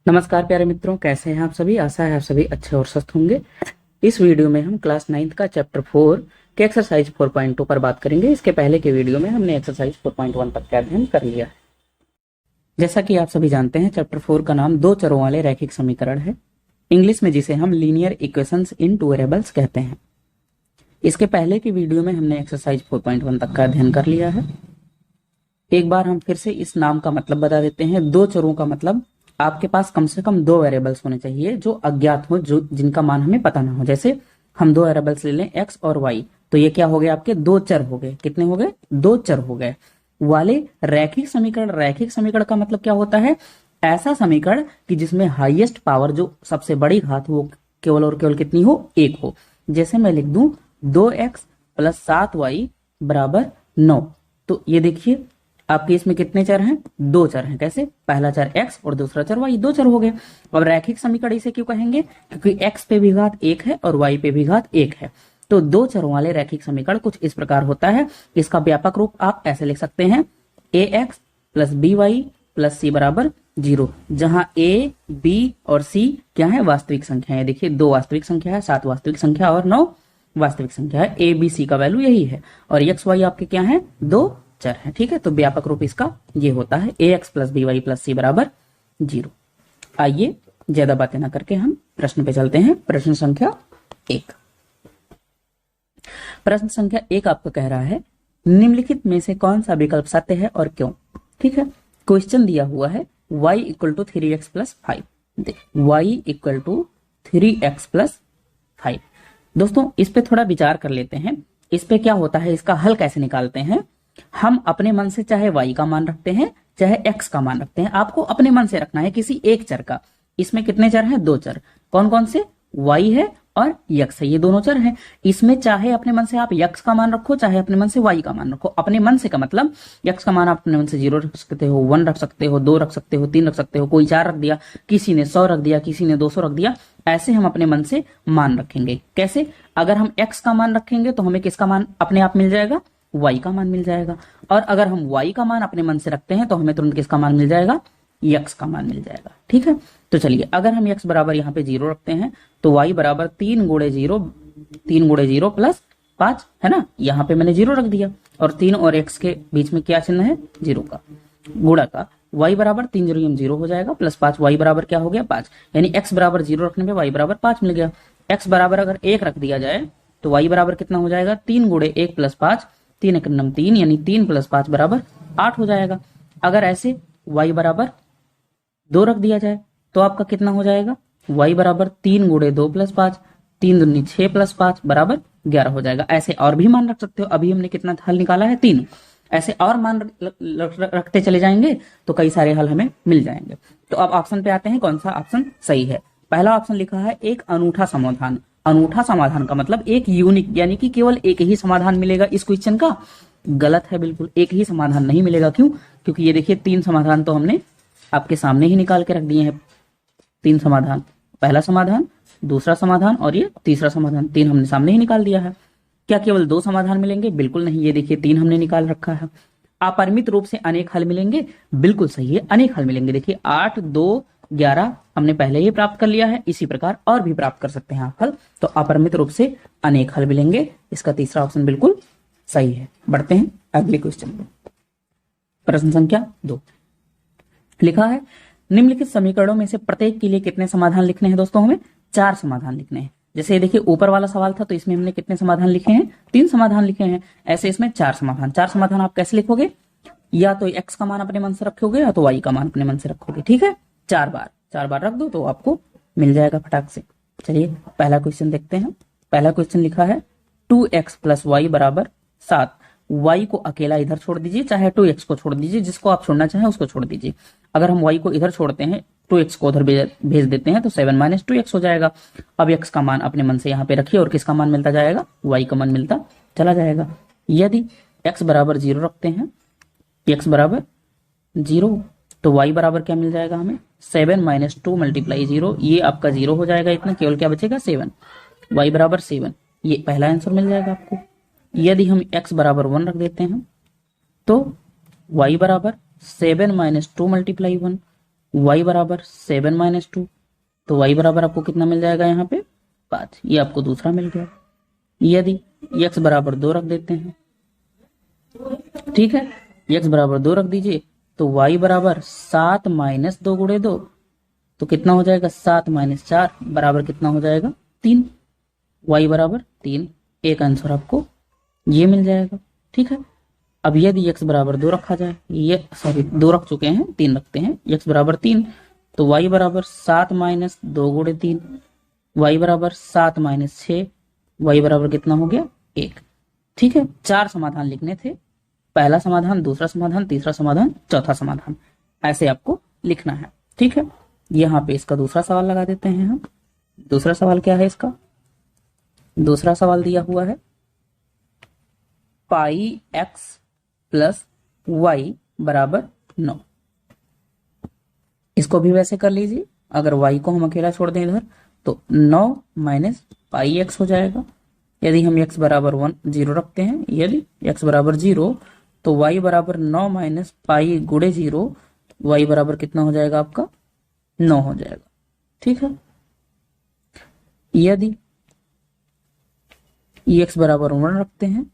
नमस्कार प्यारे मित्रों, कैसे हैं आप सभी। आशा है आप सभी अच्छे और स्वस्थ होंगे। इस वीडियो में हम क्लास 9th का चैप्टर 4 के एक्सरसाइज 4.2 पर बात करेंगे। इसके पहले के वीडियो में हमने एक्सरसाइज 4.1 तक का अध्ययन कर लिया है। जैसा कि आप सभी जानते हैं, चैप्टर 4 का नाम दो चरों वाले रैखिक समीकरण है, इंग्लिश में जिसे हम लीनियर इक्वेशंस इन टू वेरिएबल्स कहते हैं। इसके पहले की वीडियो में हमने एक्सरसाइज 4.1 तक का अध्ययन कर लिया है। एक बार हम फिर से इस नाम का मतलब बता देते हैं। दो चरों का मतलब आपके पास कम से कम दो वेरिएबल्स होने चाहिए जो अज्ञात हो, जो जिनका मान हमें पता ना हो। जैसे हम दो वेरिएबल्स ले लें एक्स और वाई, तो ये क्या हो गए, आपके दो चर हो गए। कितने हो गए, दो चर हो गए वाले रैखिक समीकरण। रैखिक समीकरण का मतलब क्या होता है, ऐसा समीकरण कि जिसमें हाईएस्ट पावर, जो सबसे बड़ी घात हो, केवल और केवल कितनी हो, एक हो। जैसे मैं लिख दूं 2x प्लस 7y बराबर 9। तो ये देखिए आपके इसमें कितने चर हैं, दो चर हैं। कैसे, पहला चर x और दूसरा चर y, दो चर हो गए। अब रैखिक समीकरण इसे क्यों कहेंगे, क्योंकि x पे भी घात एक है और y पे भी घात एक है। तो दो चरों वाले रैखिक समीकरण कुछ इस प्रकार होता है। इसका व्यापक रूप आप ऐसे लिख सकते हैं, ax plus by plus c बराबर 0, जहां a, b और c क्या है, वास्तविक संख्या है। देखिए दो वास्तविक संख्या है, 7 वास्तविक संख्या और 9 वास्तविक संख्या है। a, b, c का वैल्यू यही है और x, y आपके क्या है, दो चर है। ठीक है, तो व्यापक रूप इसका ये होता है ax plus by plus c बराबर 0। आइए ज्यादा बातें ना करके हम प्रश्न पे चलते हैं। प्रश्न संख्या 1। प्रश्न संख्या 1 आपको कह रहा है, निम्नलिखित में से कौन सा विकल्प सत्य है और क्यों। ठीक है, क्वेश्चन दिया हुआ है y equal to 3x plus 5। y equal to 3x plus 5। दोस्तों इस पे थोड़ा विचार कर लेते हैं। इस पे क्या होता है, इसका हल कैसे निकालते हैं। हम अपने मन से चाहे y का मान रखते हैं चाहे x का मान रखते हैं। आपको अपने मन से रखना है किसी एक चर का। इसमें कितने चर हैं, दो चर। कौन कौन से, y है और x है, ये दोनों चर हैं। इसमें चाहे अपने मन से आप x का मान रखो चाहे अपने मन से y का मान रखो। अपने मन से का मतलब x का मान आप अपने मन से 0 रख सकते हो, 1 रख सकते हो, 2 रख सकते हो, 3 रख सकते हो, कोई 4 रख दिया, किसी ने 100 रख दिया, किसी ने 200 रख दिया। ऐसे हम अपने मन से मान रखेंगे। कैसे, अगर हम x का मान रखेंगे तो हमें किसका मान अपने आप मिल जाएगा, y का मान मिल जाएगा। और अगर हम y का मान अपने मन से रखते हैं तो हमें तुरंत किसका मान मिल जाएगा, x का मान मिल जाएगा। ठीक है, तो चलिए अगर हम x बराबर यहाँ पे 0 रखते हैं तो y बराबर 3 गुणे 0, 3 गुणे 0 प्लस 5 है ना। यहाँ पे मैंने 0 रख दिया और 3 और x के बीच में क्या चिन्ह है, 0 का गुणा का। y बराबर 3 0 0 हो जाएगा प्लस 5, y बराबर क्या हो गया, 5। यानी x बराबर 0 रखने पे y बराबर 5 मिल गया। x बराबर अगर 1 रख दिया जाए तो y बराबर कितना हो जाएगा, 3 गुणे 1 प्लस 5, 3 1 9 3, यानी 3 प्लस 5 बराबर 8 हो जाएगा। अगर ऐसे y बराबर 2 रख दिया जाए तो आपका कितना हो जाएगा, y बराबर 3 गुणे 2 प्लस 5, 3 दूनी 6 प्लस 5 बराबर 11 हो जाएगा। ऐसे और भी मान रख सकते हो। अभी हमने कितना हल निकाला है, 3। ऐसे और मान रखते चले जाएंगे तो कई सारे हल हमें मिल जाएंगे। तो अब ऑप्शन पे आते हैं, कौन सा ऑप्शन सही है। पहला ऑप्शन लिखा है एक अनूठा समाधान। अनूठा समाधान का मतलब एक यूनिक, यानी कि केवल एक ही समाधान मिलेगा इस क्वेश्चन का। गलत है, बिल्कुल एक ही समाधान नहीं मिलेगा। क्यों, क्योंकि ये देखिए 3 समाधान तो हमने आपके सामने ही निकाल के रख दिए हैं। 3 समाधान, पहला समाधान, दूसरा समाधान और ये तीसरा समाधान, 3 हमने सामने ही निकाल दिया है। क्या केवल 2 समाधान मिलेंगे, बिल्कुल नहीं। ये देखिए 3 हमने निकाल रखा है। अपरिमित रूप से अनेक हल मिलेंगे, बिल्कुल सही है, अनेक हल मिलेंगे। देखिए 8 2 11 हमने पहले ही प्राप्त कर लिया है, इसी प्रकार और भी प्राप्त कर सकते हैं आप हल। तो अपरिमित रूप से अनेक हल मिलेंगे, इसका तीसरा ऑप्शन बिल्कुल सही है। बढ़ते हैं अगले क्वेश्चन पे। प्रश्न संख्या 2 लिखा है, निम्नलिखित समीकरणों में से प्रत्येक के लिए कितने समाधान लिखने हैं। दोस्तों हमें 4 समाधान लिखने हैं। जैसे ये देखिए ऊपर वाला सवाल था तो इसमें हमने कितने समाधान लिखे हैं, 3 समाधान लिखे हैं। ऐसे इसमें 4 समाधान। 4 समाधान आप कैसे लिखोगे, या तो x का मान अपने मन से रखोगे या तो y का मान अपने मन से रखोगे। ठीक है, 4 बार रख दो तो आपको मिल जाएगा फटाक से। चलिए पहला क्वेश्चन देखते हैं। पहला क्वेश्चन लिखा है 2x प्लस वाई बराबर 7। y को अकेला इधर छोड़ दीजिए, चाहे 2x को छोड़ दीजिए, जिसको आप छोड़ना चाहें उसको छोड़ दीजिए। अगर हम y को इधर छोड़ते हैं, 2x को उधर भेज देते हैं तो 7 माइनस 2x हो जाएगा। अब x का मान अपने मन से यहाँ पे रखिए और किसका मान मिलता जाएगा, y का मान मिलता चला जाएगा। यदि x बराबर 0 रखते हैं, x बराबर 0, तो y बराबर क्या मिल जाएगा हमें, 7 माइनस 2 मल्टीप्लाई 0, ये आपका 0 हो जाएगा। इतना केवल क्या बचेगा, 7। y बराबर 7, ये पहला आंसर मिल जाएगा आपको। यदि हम x बराबर 1 रख देते हैं तो y बराबर 7 माइनस 2 मल्टीप्लाई 1, y बराबर 7 माइनस 2, तो y बराबर आपको कितना मिल जाएगा यहाँ पे 5, ये आपको दूसरा मिल गया। यदि x बराबर 2 रख देते हैं, ठीक है, x बराबर 2 रख दीजिए, तो y बराबर 7 माइनस 2 गुणे 2, तो कितना हो जाएगा 7 माइनस 4 बराबर कितना हो जाएगा 3, y बराबर 3, एक आंसर आपको ये मिल जाएगा। ठीक है, अब यदि x बराबर 2 रखा जाए, ये सॉरी 2 रख चुके हैं, 3 रखते हैं, x बराबर 3, तो y बराबर 7 माइनस 2 गुणे 3, y बराबर 7 माइनस 6, y बराबर कितना हो गया 1। ठीक है, 4 समाधान लिखने थे, पहला समाधान, दूसरा समाधान, तीसरा समाधान, चौथा समाधान, ऐसे आपको लिखना है। ठीक है, यहाँ पे इसका दूसरा सवाल लगा देते हैं हम। दूसरा सवाल क्या है इसका? दूसरा सवाल दिया हुआ है पाई x प्लस वाई बराबर 9। इसको भी वैसे कर लीजिए, अगर y को हम अकेला छोड़ दें इधर, तो 9 माइनस पाई एक्स हो जाएगा। यदि हम x बराबर 0 रखते हैं, यदि x बराबर 0, तो y बराबर 9 माइनस पाई गुणे 0, y बराबर कितना हो जाएगा आपका 9 हो जाएगा। ठीक है, यदि x बराबर 1 रखते हैं,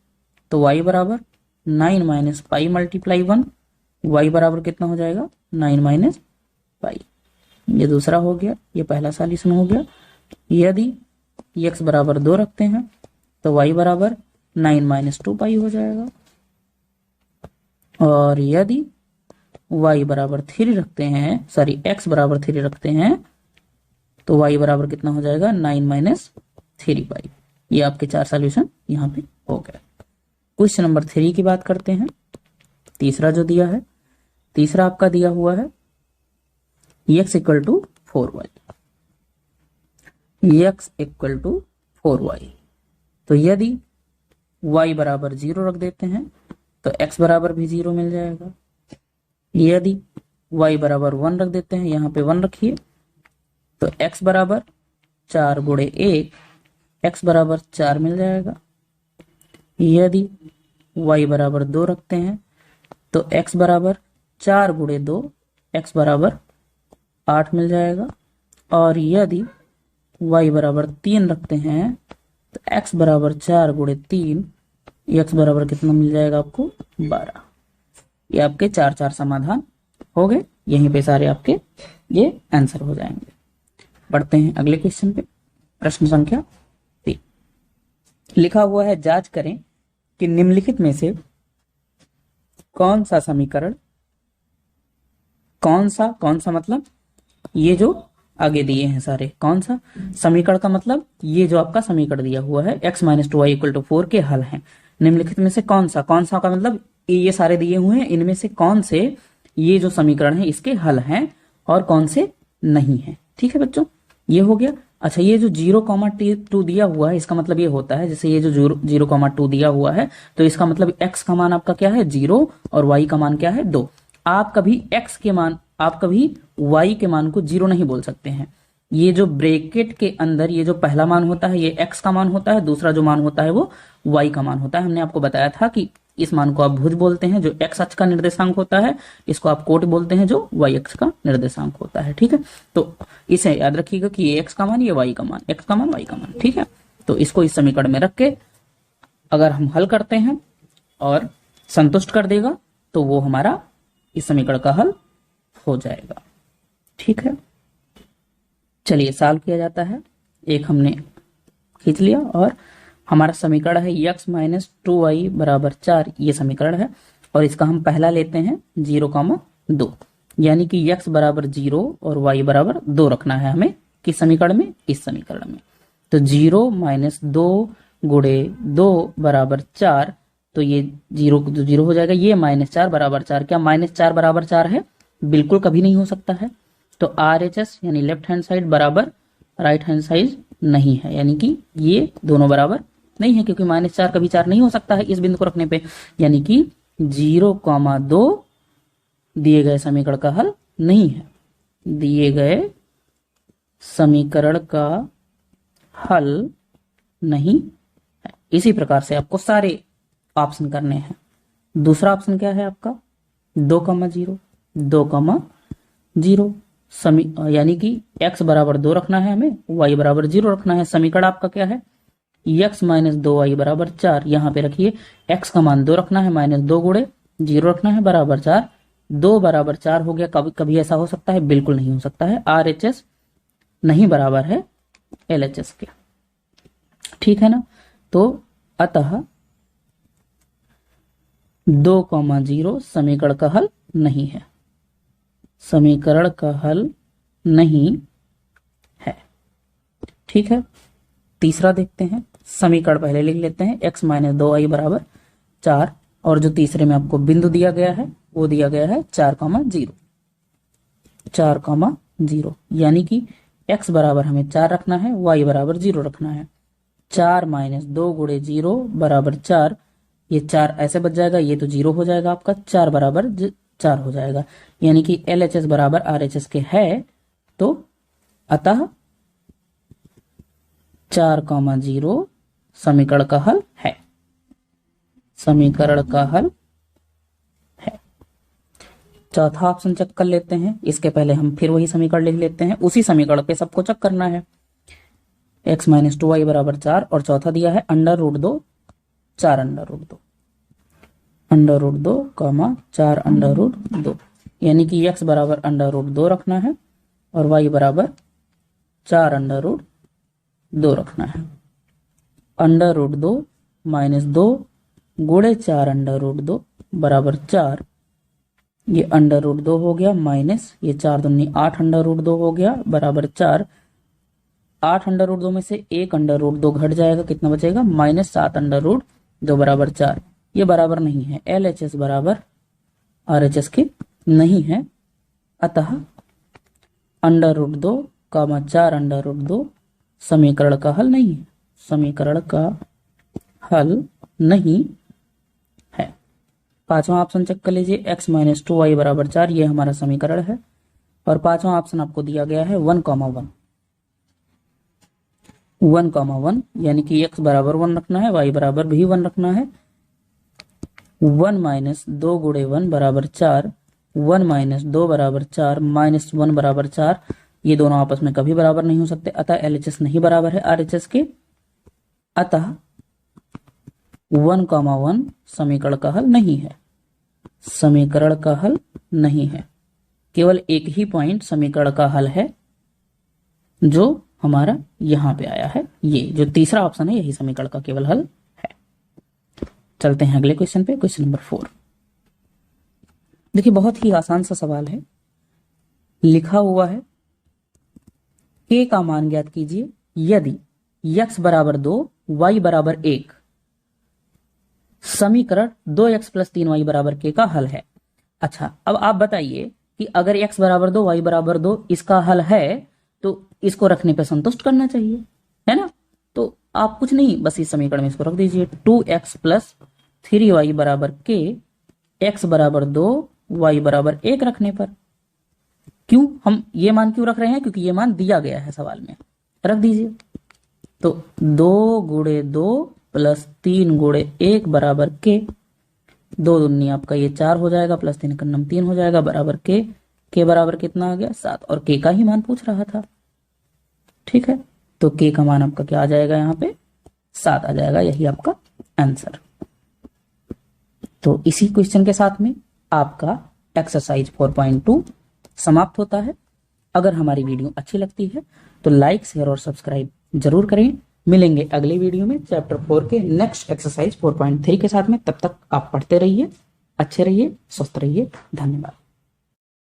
तो y बराबर 9 माइनस पाई मल्टीप्लाई 1, y बराबर कितना हो जाएगा 9 माइनस पाई। ये दूसरा हो गया, ये पहला सॉल्यूशन हो गया। यदि x बराबर 2 रखते हैं, तो y बराबर 9 माइनस 2 पाई हो जाएगा। और यदि y बराबर 3 रखते हैं, सॉरी x बराबर 3 रखते हैं, तो y बराबर कितना हो जाएगा 9 माइनस 3 पाई। ये आपके 4 सॉल्यूशन यहाँ पे हो गए। क्वेश्चन नंबर 3 की बात करते हैं। तीसरा जो दिया है, तीसरा आपका दिया हुआ है x equal to 4y, x equal to 4y। तो यदि y बराबर 0 रख देते हैं, तो x बराबर भी 0 मिल जाएगा। यदि y बराबर 1 रख देते हैं, यहाँ पे 1 रखिए, तो x बराबर 4 गुणे 1, x बराबर 4 मिल जाएगा। यदि y बराबर 2 रखते हैं, तो x बराबर 4 गुणे 2, x बराबर 8 मिल जाएगा। और यदि y बराबर 3 रखते हैं, तो x बराबर 4 गुणे 3, x बराबर कितना मिल जाएगा आपको 12। ये आपके 4 समाधान हो गए, यहीं पे सारे आपके ये आंसर हो जाएंगे। बढ़ते हैं अगले क्वेश्चन पे। प्रश्न संख्या 3 लिखा हुआ है, जांच करें कि निम्नलिखित में से कौन सा समीकरण, कौन सा मतलब ये जो आगे दिए हैं सारे, कौन सा समीकरण का मतलब ये जो आपका समीकरण दिया हुआ है x minus 2y equal to 4 के हल हैं। निम्नलिखित में से कौन सा का मतलब ये सारे दिए हुए हैं, इनमें से कौन से ये जो समीकरण है इसके हल हैं और कौन से नहीं है। ठीक है बच्चों, ये हो गया। अच्छा, ये जो 0,2 दिया हुआ है, इसका मतलब ये होता है, जैसे ये जो 0,2 दिया हुआ है, तो इसका मतलब x का मान आपका क्या है 0 और y का मान क्या है 2। आप कभी y के मान को 0 नहीं बोल सकते हैं। ये जो ब्रैकेट के अंदर ये जो पहला मान होता है ये x का मान होता है, दूसरा जो मान होता है वो y का मान होता है। हमने आपको बताया था कि इस मान को आप भुज बोलते हैं जो x अक्ष का निर्देशांक होता है, इसको आप कोट बोलते हैं जो y अक्ष का निर्देशांक होता है। ठीक है, तो इसे याद रखिएगा कि ये x का मान, ये y का मान, x का मान y का मान। ठीक है, तो इसको इस समीकरण में रख के अगर हम हल करते हैं और संतुष्ट कर देगा, तो वो हमारा इस समीकरण का हल हो जाएगा। ठीक है, चलिए सॉल्व किया जाता है। एक हमने खींच लिया और हमारा समीकरण है x माइनस 2y बराबर 4, ये समीकरण है। और इसका हम पहला लेते हैं 0,2, यानी कि x बराबर 0 और y बराबर 2 रखना है हमें किस समीकरण में, इस समीकरण में। तो 0 माइनस 2 गुणे 2 बराबर 4, तो ये 0 हो जाएगा। ये माइनस 4 बराबर 4, क्या माइनस 4 बराबर 4 है? बिल्कुल कभी नहीं हो सकता है। तो RHS यानी लेफ्ट हैंड साइड बराबर राइट हैंड साइड नहीं है, यानी कि ये दोनों बराबर नहीं है, क्योंकि माइनस 4 कभी 4 नहीं हो सकता है इस बिंदु को रखने पे, यानी कि 0,2 दिए गए समीकरण का हल नहीं है। दिए गए समीकरण का हल नहीं है। इसी प्रकार से आपको सारे ऑप्शन करने हैं। दूसरा ऑप्शन क्या है आपका 2,0, 2,0, यानी कि x बराबर 2 रखना है हमें, y बराबर 0 रखना है। समीकरण आपका क्या है, x माइनस 2y बराबर 4। यहाँ पे रखिए x का मान 2 रखना है, माइनस 2 गुणे 0 रखना है बराबर 4। 2 बराबर 4 हो गया। कभी कभी ऐसा हो सकता है, बिल्कुल नहीं हो सकता है। RHS नहीं बराबर है LHS के, ठीक है ना। तो अतः 2,0 समीकरण का हल नहीं है, समीकरण का हल नहीं है, ठीक है। तीसरा देखते हैं, समीकरण पहले लिख लेते हैं, x माइनस 2y बराबर 4, और जो तीसरे में आपको बिंदु दिया गया है वो दिया गया है 4,0, 4,0, यानी कि x बराबर हमें 4 रखना है, y बराबर 0 रखना है। 4 माइनस 2 गुणे 0 बराबर 4, ये 4 ऐसे बच जाएगा, ये तो 0 हो जाएगा आपका, 4 बराबर 4 हो जाएगा, यानी कि LHS बराबर RHS के है। तो अतः 4,0 समीकरण का हल है, समीकरण का हल है। चौथा ऑप्शन चेक कर लेते हैं। इसके पहले हम फिर वही समीकरण लिख लेते हैं, उसी समीकरण पे सबको चेक करना है। x माइनस 2y बराबर 4, और चौथा दिया है √2, 4 √2, √2, 4 √2, यानी कि x बराबर √2 रखना है और y बराबर 4 √2 रखना है। √2 माइनस 2 गुणे 4 √2 बराबर 4, ये √2 हो गया, माइनस ये 4 दूनी 8 √2 हो गया बराबर 4। 8 √2 में से 1 √2 घट जाएगा, कितना बचेगा, -7 √2 बराबर 4। ये बराबर नहीं है, LHS बराबर RHS के नहीं है। अतः √2, 4 √2 समीकरण का हल नहीं है, समीकरण का हल नहीं है। पांचवा ऑप्शन चेक कर लीजिए, x माइनस 2y बराबर 4, ये हमारा समीकरण है। और पांचवा ऑप्शन आपको दिया गया है 1,1, 1,1, यानी कि x बराबर 1 रखना है, y बराबर भी 1 रखना है। 1 माइनस 2 गुणे 1 बराबर 4, 1 माइनस 2 बराबर 4, माइनस 1 बराबर 4, ये दोनों आपस में कभी बराबर नहीं हो सकते, अतः LHS नहीं बराबर है RHS के। अतः 1,1 समीकरण का हल नहीं है, समीकरण का हल नहीं है। केवल एक ही पॉइंट समीकरण का हल है जो हमारा यहां पे आया है, ये जो तीसरा ऑप्शन है यही समीकरण का केवल हल है। चलते हैं अगले क्वेश्चन पे, क्वेश्चन नंबर 4। देखिए बहुत ही आसान सा सवाल है, लिखा हुआ है k का मान ज्ञात कीजिए यदि x बराबर 2 y बराबर 1, समीकरण 2x प्लस 3y बराबर k का हल है। अच्छा, अब आप बताइए कि अगर x बराबर 2 y बराबर 2 इसका हल है तो इसको रखने पे संतुष्ट करना चाहिए, है ना। तो आप कुछ नहीं, बस इस समीकरण में इसको रख दीजिए, 2x प्लस 3y बराबर k, x बराबर 2 y बराबर 1 रखने पर। क्यों हम ये मान क्यों रख रहे हैं, क्योंकि ये मान दिया गया है सवाल में, रख दीजिए। तो 2 गुणे 2 प्लस 3 गुणे 1 बराबर k, 2 दूनी आपका ये 4 हो जाएगा, प्लस 3 का 3 हो जाएगा बराबर k बराबर कितना आ गया 7, और k का ही मान पूछ रहा था, ठीक है। तो k का मान आपका क्या आ जाएगा, यहाँ पे 7 आ जाएगा, यही आपका आंसर। तो इसी क्वेश्चन के साथ में आपका एक्सरसाइज 4.2 समाप्त होता है। अगर हमारी वीडियो अच्छी लगती है तो लाइक, शेयर और सब्सक्राइब जरूर करें। मिलेंगे अगले वीडियो में चैप्टर 4 के नेक्स्ट एक्सरसाइज 4.3 के साथ में। तब तक आप पढ़ते रहिए, अच्छे रहिए, स्वस्थ रहिए। धन्यवाद।